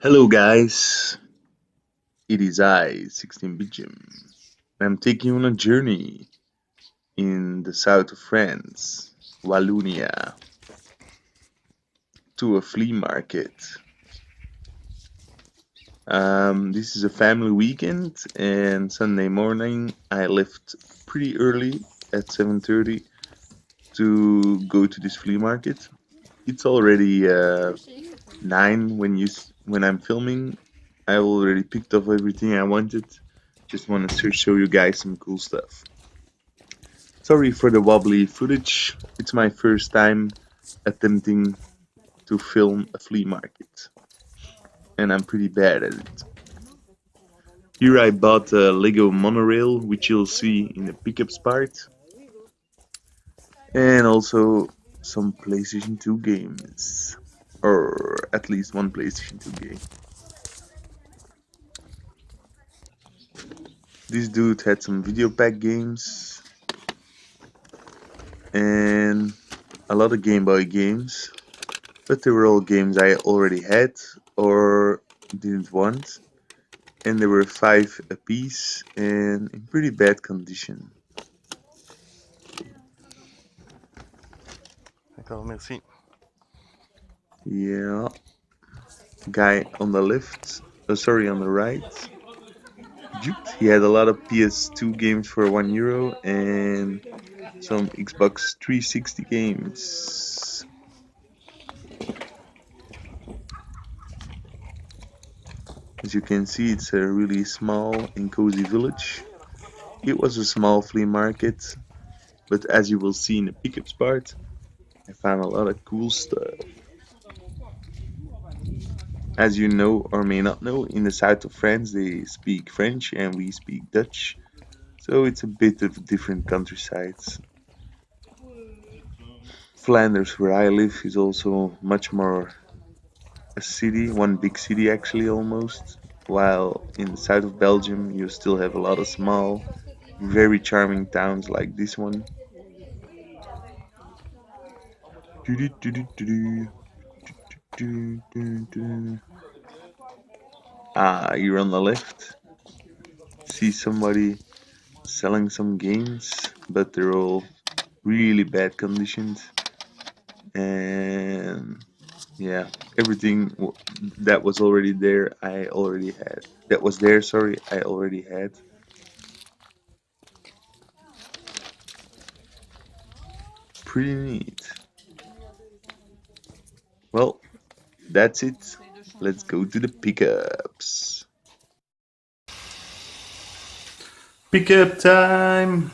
Hello guys, it is I, 16 Belgium. I'm taking you on a journey in the south of France, Wallonia, to a flea market. This is a family weekend, and Sunday morning I left pretty early at 7:30 to go to this flea market. It's already 9 when I'm filming. I already picked up everything I wanted. Just wanted to show you guys some cool stuff. Sorry for the wobbly footage. It's my first time attempting to film a flea market, and I'm pretty bad at it. Here I bought a Lego monorail, which you'll see in the pickups part, and also some PlayStation 2 games, or at least one PlayStation 2 game. This dude had some video pack games and a lot of Game Boy games, but they were all games I already had or didn't want, and there were 5 apiece and in pretty bad condition. D'accord, merci. Yeah, guy on the left, on the right. He had a lot of PS2 games for €1 and some Xbox 360 games. As you can see, it's a really small and cozy village. It was a small flea market, but as you will see in the pickups part, I found a lot of cool stuff. As you know or may not know, in the south of France they speak French and we speak Dutch, so it's a bit of different countrysides. Flanders, where I live, is also much more a city, one big city actually almost, while in the south of Belgium you still have a lot of small, very charming towns like this one. Here on the left, see somebody selling some games, but they're all really bad conditions. And yeah, everything that was already there, I already had. That was there, sorry, I already had. Pretty neat. Well, that's it. Let's go to the pickups. Pickup time!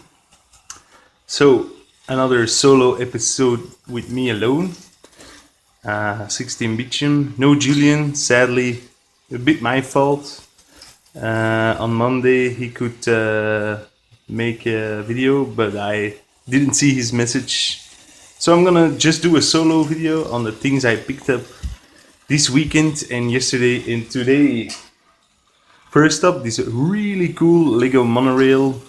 So, another solo episode with me alone. 16 Bichum. No Julian, sadly, a bit my fault. On Monday he could make a video, but I didn't see his message. So I'm gonna just do a solo video on the things I picked up this weekend and yesterday and today. First up, this really cool Lego monorail.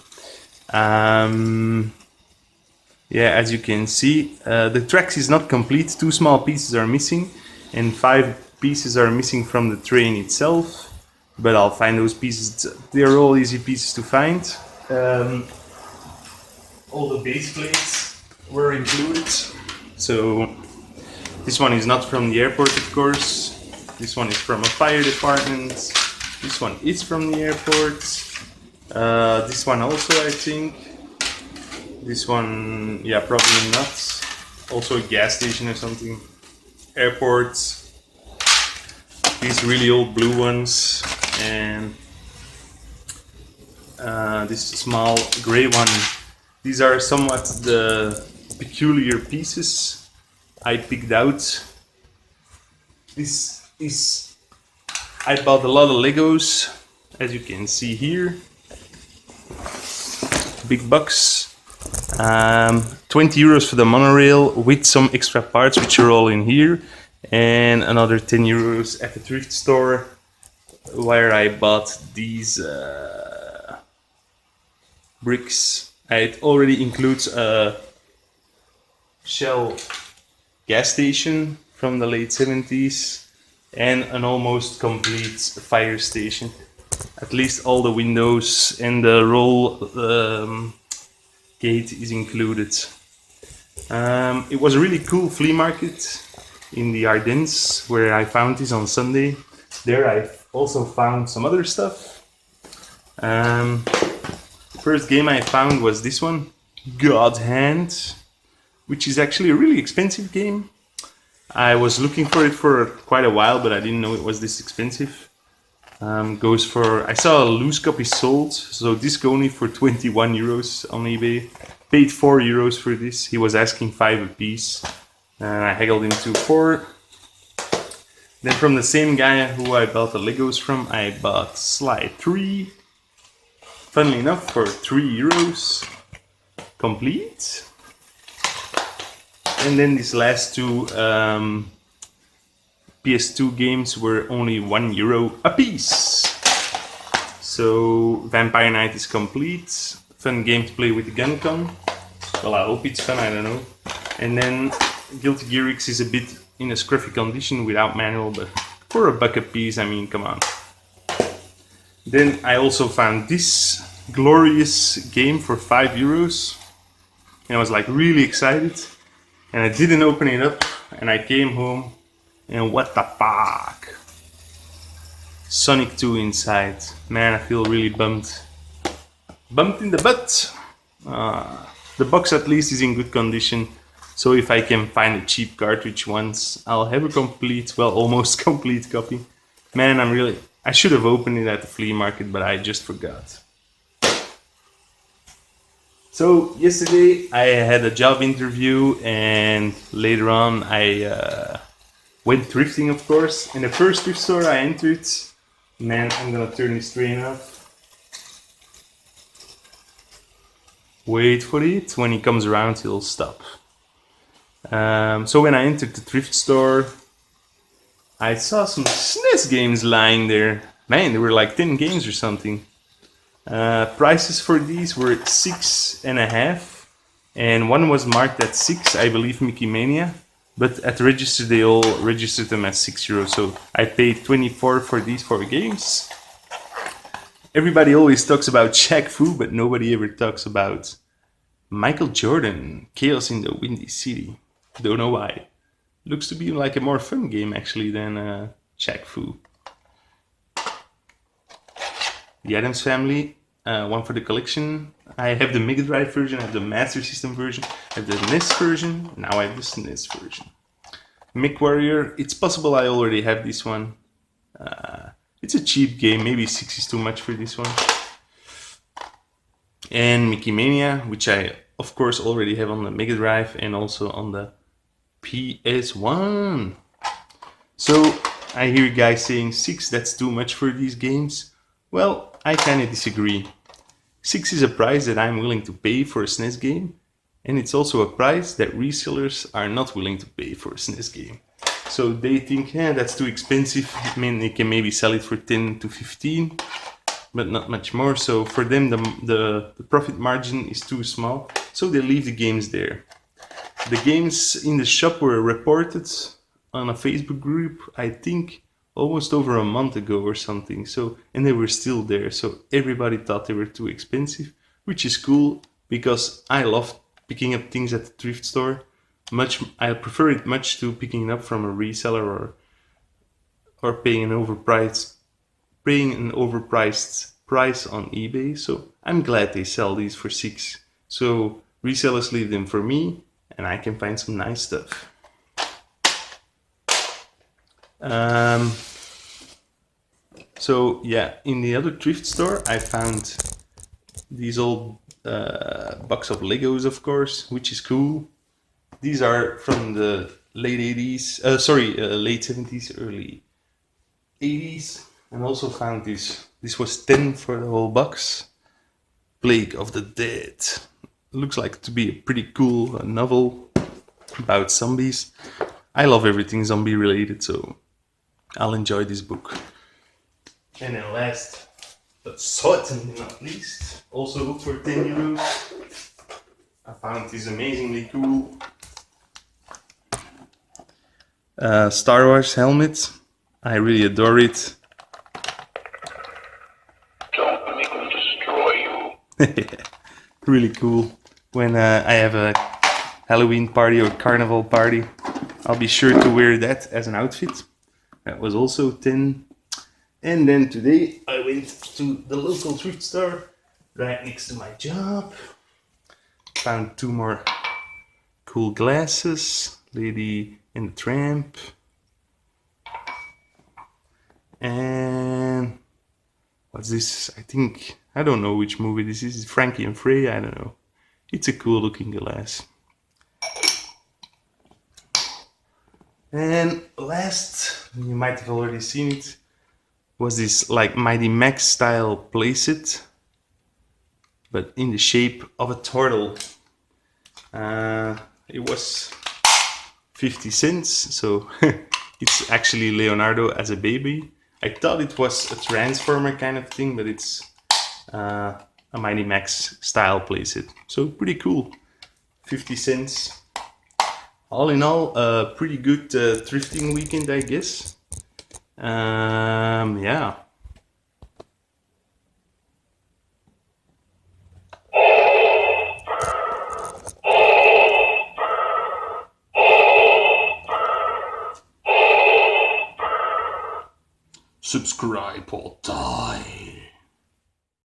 Yeah, as you can see, the tracks is not complete. 2 small pieces are missing and 5 pieces are missing from the train itself. But I'll find those pieces. They're all easy pieces to find. All the base plates were included. So this one is not from the airport, of course. This one is from a fire department. This one is from the airport. This one also, I think. This one, yeah, probably not. Also a gas station or something. Airports. These really old blue ones. And this small gray one. These are somewhat the peculiar pieces I picked out. This is, I bought a lot of Legos, as you can see here. Big bucks. 20 euros for the monorail with some extra parts, which are all in here, and another 10 euros at the thrift store where I bought these bricks. It already includes a Shell gas station from the late 70s, and an almost complete fire station. At least all the windows and the roll gate is included. It was a really cool flea market in the Ardennes where I found this on Sunday. There I also found some other stuff. First game I found was this one, God Hand, which is actually a really expensive game. I was looking for it for quite a while, but I didn't know it was this expensive. Goes for, I saw a loose copy sold, so this only for 21 euros on eBay. Paid 4 euros for this. He was asking 5 a piece, and I haggled him to 4. Then from the same guy who I bought the Legos from, I bought Slide 3. Funnily enough, for 3 euros. Complete. And then these last two PS2 games were only 1 euro a piece. So Vampire Knight is complete. Fun game to play with the gun con. Well, I hope it's fun, I don't know. And then Guilty Gear X is a bit in a scruffy condition without manual, but for a buck a piece, I mean, come on. Then I also found this glorious game for 5 euros. And I was like really excited. And I didn't open it up, and I came home, and what the fuck? Sonic 2 inside. Man, I feel really bummed. Bumped in the butt! The box at least is in good condition, so if I can find a cheap cartridge once, I'll have a complete, well, almost complete copy. Man, I should have opened it at the flea market, but I just forgot. So yesterday I had a job interview, and later on I went thrifting, of course. In the first thrift store I entered, man, I'm gonna turn this train off. Wait for it. When he comes around, he'll stop. So when I entered the thrift store, I saw some SNES games lying there. Man, there were like 10 games or something. Prices for these were 6.5, and one was marked at 6, I believe, Mickey Mania. But at register, they all registered them as 6 euros. So I paid 24 for these 4 games. Everybody always talks about Shaq Fu, but nobody ever talks about Michael Jordan, Chaos in the Windy City. Don't know why. Looks to be like a more fun game actually than Shaq Fu. The Addams Family, one for the collection. I have the Mega Drive version, I have the Master System version, I have the NES version, now I have the SNES version. MechWarrior, it's possible I already have this one. It's a cheap game, maybe 6 is too much for this one. And Mickey Mania, which I of course already have on the Mega Drive and also on the PS1. So I hear guys saying 6, that's too much for these games. Well, I kinda disagree. 6 is a price that I'm willing to pay for a SNES game, and it's also a price that resellers are not willing to pay for a SNES game. So they think, yeah, that's too expensive. I mean, they can maybe sell it for 10 to 15, but not much more. So for them, the profit margin is too small, so they leave the games there. The games in the shop were reported on a Facebook group, I think, almost over a month ago or something. So, and they were still there. So everybody thought they were too expensive, which is cool because I love picking up things at the thrift store. I prefer it much to picking it up from a reseller or paying an overpriced price on eBay. So I'm glad they sell these for 6. So resellers leave them for me, and I can find some nice stuff. So yeah, in the other thrift store I found these old box of Legos, of course, which is cool. These are from the late 80s, late 70s, early 80s. And also found this. This was 10 for the whole box. Plague of the Dead. Looks like to be a pretty cool novel about zombies. I love everything zombie related, so I'll enjoy this book. And then last, but certainly not least, also for 10 euros, I found this amazingly cool Star Wars helmet. I really adore it. Don't make me destroy you. Really cool. When I have a Halloween party or carnival party, I'll be sure to wear that as an outfit. That was also 10. And then today I went to the local thrift store right next to my job. Found 2 more cool glasses. Lady and the Tramp. And what's this? I don't know which movie this is. Frankie and Frey? I don't know. It's a cool looking glass. And last, you might have already seen it, was this like Mighty Max style playset, but in the shape of a turtle. It was 50 cents, so it's actually Leonardo as a baby. I thought it was a Transformer kind of thing, but it's a Mighty Max style playset. So pretty cool. 50 cents. All in all, a pretty good thrifting weekend, I guess. Yeah. Subscribe or die.